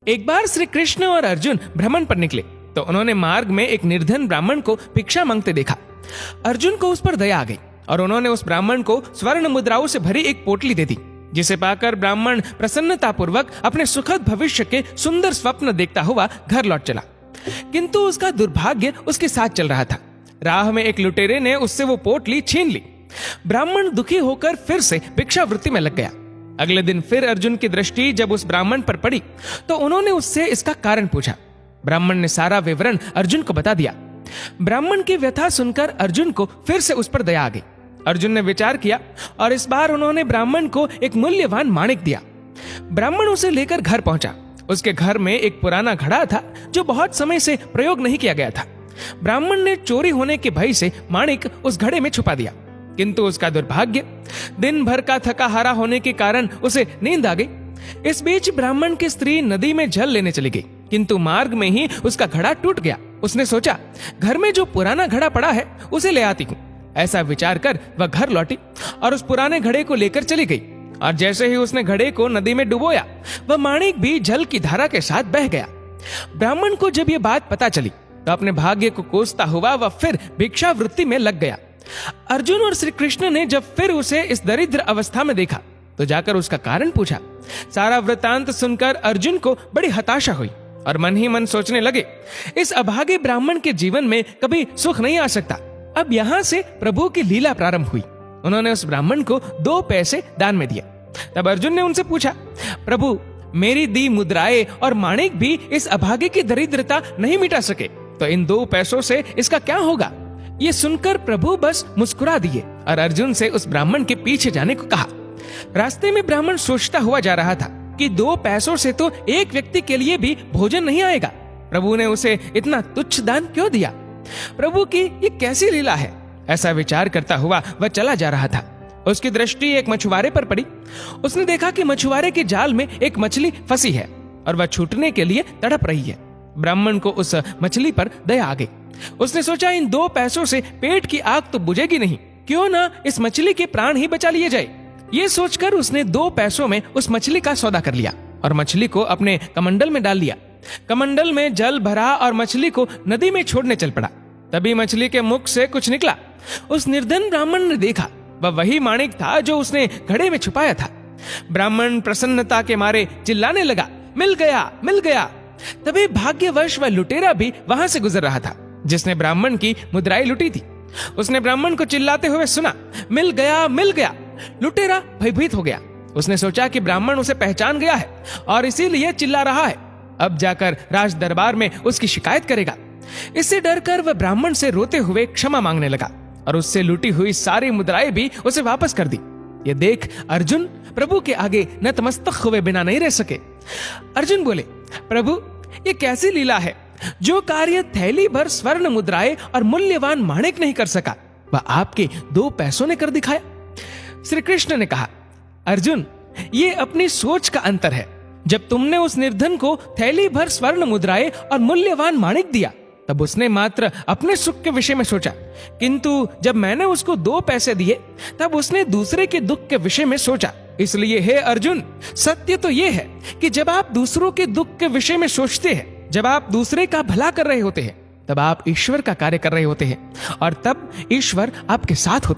एक बार श्री कृष्ण और अर्जुन भ्रमण पर निकले तो उन्होंने मार्ग में एक निर्धन ब्राह्मण को भिक्षा मांगते देखा। अर्जुन को उस पर दया आ गई और उन्होंने उस ब्राह्मण को स्वर्ण मुद्राओं से भरी एक पोटली दे दी, जिसे पाकर ब्राह्मण प्रसन्नतापूर्वक अपने सुखद भविष्य के सुंदर स्वप्न देखता हुआ घर लौट चला। किंतु उसका दुर्भाग्य उसके साथ चल रहा था। राह में एक लुटेरे ने उससे वो पोटली छीन ली। ब्राह्मण दुखी होकर फिर से भिक्षावृत्ति में लग गया। अगले दिन फिर अर्जुन की दृष्टि जब उस ब्राह्मण पर पड़ी तो उन्होंने उससे इसका कारण पूछा। ब्राह्मण ने सारा विवरण अर्जुन को बता दिया। ब्राह्मण की व्यथा सुनकर अर्जुन को फिर से उस पर दया आ गई। अर्जुन ने विचार किया और इस बार उन्होंने ब्राह्मण को एक मूल्यवान माणिक दिया। ब्राह्मण उसे लेकर घर पहुंचा। उसके घर में एक पुराना घड़ा था जो बहुत समय से प्रयोग नहीं किया गया था। ब्राह्मण ने चोरी होने के भय से माणिक उस घड़े में छुपा दिया, किंतु उसका दुर्भाग्य, दिन भर का थका हारा होने के कारण उसे नींद आ गई। इस बीच ब्राह्मण की स्त्री नदी में जल लेने चली गई, किंतु मार्ग में ही उसका घड़ा टूट गया। उसने सोचा, घर में जो पुराना घड़ा पड़ा है उसे ले आती हूँ। ऐसा विचार कर वह घर लौटी और उस पुराने घड़े को लेकर चली गई। और जैसे ही उसने घड़े को नदी में डुबोया, वह माणिक भी जल की धारा के साथ बह गया। ब्राह्मण को जब यह बात पता चली तो अपने भाग्य को कोसता हुआ वह फिर भिक्षावृत्ति में लग गया। अर्जुन और श्री कृष्ण ने जब फिर उसे इस दरिद्र अवस्था में देखा तो जाकर उसका कारण पूछा। सारा वृतांत सुनकर अर्जुन को बड़ी हताशा हुई और मन ही मन सोचने लगे, इस अभागे ब्राह्मण के जीवन में कभी सुख नहीं आ सकता। अब यहाँ से प्रभु की लीला प्रारंभ हुई। उन्होंने उस ब्राह्मण को 2 पैसे दान में दिए। तब अर्जुन ने उनसे पूछा, प्रभु, मेरी दी मुद्राएं और माणिक भी इस अभागे की दरिद्रता नहीं मिटा सके, तो इन 2 पैसों से इसका क्या होगा? ये सुनकर प्रभु बस मुस्कुरा दिए और अर्जुन से उस ब्राह्मण के पीछे जाने को कहा। रास्ते में ब्राह्मण सोचता हुआ जा रहा था कि 2 पैसों से तो एक व्यक्ति के लिए भी भोजन नहीं आएगा। प्रभु ने उसे इतना तुच्छ दान क्यों दिया? प्रभु की ये कैसी लीला है? ऐसा विचार करता हुआ वह चला जा रहा था। उसकी दृष्टि एक मछुआरे पर पड़ी। उसने देखा कि मछुआरे के जाल में एक मछली फंसी है और वह छूटने के लिए तड़प रही है। ब्राह्मण को उस मछली पर दया आ गई। उसने सोचा, इन 2 पैसों से पेट की आग तो बुझेगी नहीं, क्यों ना इस मछली के प्राण ही बचा लिए जाए। ये सोचकर उसने 2 पैसों में उस मछली का सौदा कर लिया और मछली को अपने कमंडल में डाल लिया। कमंडल में जल भरा और मछली को नदी में छोड़ने चल पड़ा। तभी मछली के मुख से कुछ निकला। उस निर्धन ब्राह्मण ने देखा, वह वही माणिक था जो उसने घड़े में छुपाया था। ब्राह्मण प्रसन्नता के मारे चिल्लाने लगा, मिल गया, मिल गया। तभी भाग्यवश वह लुटेरा भी वहां से गुजर रहा था जिसने ब्राह्मण की मुद्राएं लुटी थी। उसने ब्राह्मण को चिल्लाते हुए सुना, मिल गया, मिल गया। लुटेरा भयभीत हो गया। उसने सोचा कि ब्राह्मण उसे पहचान गया है और इसीलिए चिल्ला रहा है। अब जाकर राज दरबार में उसकी शिकायत करेगा। इससे डरकर वह ब्राह्मण से रोते हुए क्षमा मांगने लगा और उससे लूटी हुई सारी मुद्राएं भी उसे वापस कर दी। ये देख अर्जुन प्रभु के आगे नतमस्तक हुए बिना नहीं रह सके। अर्जुन बोले, प्रभु, ये कैसी लीला है? जो कार्य थैली भर स्वर्ण मुद्राएं और मूल्यवान माणिक नहीं कर सका, वह आपके 2 पैसों ने कर दिखाया। श्री कृष्ण ने कहा, अर्जुन, ये अपनी सोच का अंतर है। जब तुमने उस निर्धन को थैली भर स्वर्ण मुद्राएं और मूल्यवान माणिक दिया, तब उसने मात्र अपने सुख के विषय में सोचा, किंतु जब मैंने उसको 2 पैसे दिए, तब उसने दूसरे के दुख के विषय में सोचा। इसलिए हे अर्जुन, सत्य तो यह है कि जब आप दूसरों के दुख के विषय में सोचते हैं, जब आप दूसरे का भला कर रहे होते हैं, तब आप ईश्वर का कार्य कर रहे होते हैं और तब ईश्वर आपके साथ होते हैं।